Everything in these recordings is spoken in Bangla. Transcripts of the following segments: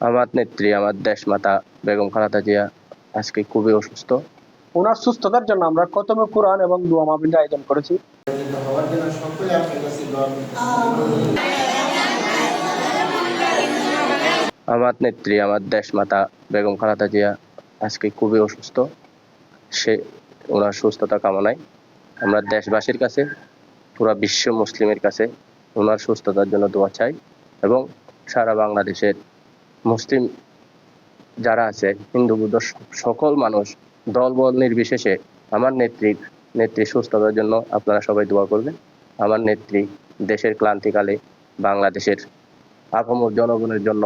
আমার নেত্রী, আমার দেশমাতা বেগম খালেদা জিয়া আজকে খুবই অসুস্থ। ওনার সুস্থতার জন্য আমরা খতমে কোরআন এবং দোয়া মাহফিলের আয়োজন করেছি। হওয়ার জন্য সকলে আপনার কাছে দোয়া করতেছি। আমার নেত্রী, আমার দেশমাতা বেগম খালেদা জিয়া আজকে খুবই অসুস্থ। ওনার সুস্থতা কামনায় আমরা দেশবাসীর কাছে, পুরো বিশ্ব মুসলিমের কাছে ওনার সুস্থতার জন্য দোয়া চাই এবং সারা বাংলাদেশের মুসলিম যারা আছে, হিন্দু বৌদ্ধ সকল মানুষ দলবল নির্বিশেষে আমার নেত্রী সুস্থতার জন্য আপনারা সবাই দোয়া করবেন। আমার নেত্রী দেশের ক্লান্তিকালে বাংলাদেশের আপামর জনগণের জন্য,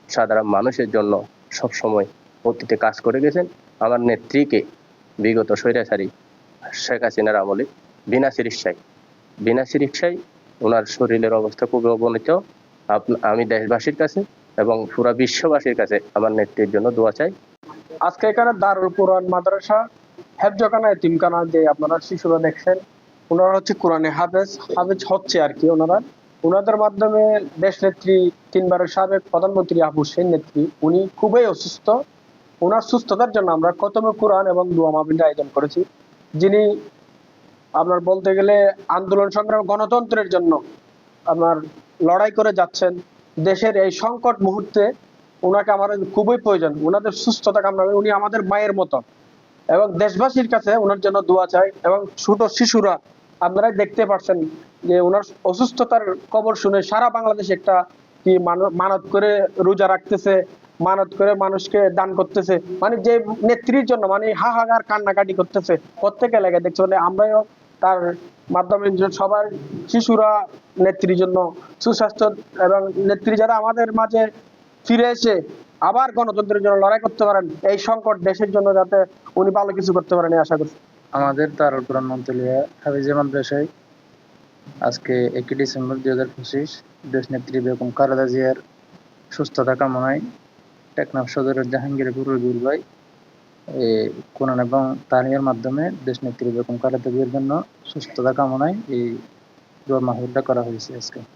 সাধারণ মানুষের জন্য সবসময় অতীতে কাজ করে গেছেন। আমার নেত্রীকে বিগত স্বৈরাচারী শেখ হাসিনার আমলে বিনা চিকিৎসায় ওনার শরীরের অবস্থা খুবই অবনত। আমি দেশবাসীর কাছে এবং পুরা বিশ্ববাসীর কাছে আমার নেত্রীর জন্য দোয়া চাই। আজকে এখানে দারুল কোরআন মাদ্রাসা, হেফজখানা, এতিমখানা যে আপনারা শিশুরা দেখছেন, ওনারা হচ্ছে কোরআনে হাফেজ হচ্ছে আর কি। ওনাদের মাধ্যমে দেশ নেত্রী, তিনবারের সাবেক প্রধানমন্ত্রী আবু হোসেন নেত্রী, উনি খুবই অসুস্থ। ওনার সুস্থতার জন্য আমরা খতমে কোরআন এবং দোয়া মাহফিলের আয়োজন করেছি। যিনি আপনার বলতে গেলে আন্দোলন সংগ্রাম, গণতন্ত্রের জন্য আপনার লড়াই করে যাচ্ছেন। দেশের এই সংকট মুহূর্তে ওনাকে আমাদের খুবই প্রয়োজন। ওনাদের সুস্থতা কামনা করি। উনি আমাদের মায়ের মতো এবং দেশবাসীর কাছে ওনার জন্য দোয়া চাই। এবং ছোট শিশুরা আপনারা দেখতে পাচ্ছেন যে ওনার অসুস্থতার খবর শুনে সারা বাংলাদেশে একটা কি মানত করে রোজা রাখতেছে, মানত করে মানুষকে দান করতেছে, মানে যে নেত্রীর জন্য মানে হাহাকার কান্নাকাটি করতেছে প্রত্যেক এলাকায় দেখছে। মানে আমরাও তার মাধ্যমে সবার শিশুরা নেত্রীর জন্য সুস্বাস্থ্য এবং নেত্রী যারা আমাদের মাঝে ফিরে এসে আবার গণতন্ত্রের জন্য লড়াই করতে পারেন, এই সংকট দেশের জন্য যাতে উনি ভালো কিছু করতে পারেন এই আশা করছি। আমাদের দারুল কোরআন মন্ত্রীলিয়া হাফিজে মাদ্রাসায় আজকে 1 ডিসেম্বর 2025 দেশ নেত্রী বেগম খালেদা জিয়ার সুস্থতা কামনায় টেকনাফ সদরের জাহাঙ্গীরপুর রবিউল ভাই কোরআন এবং তালিমের মাধ্যমে দেশ নেত্রী বেগম খালেদা জিয়ার জন্য সুস্থতা কামনায় এই দোয়া মাহফিলটা করা হয়েছে আজকে।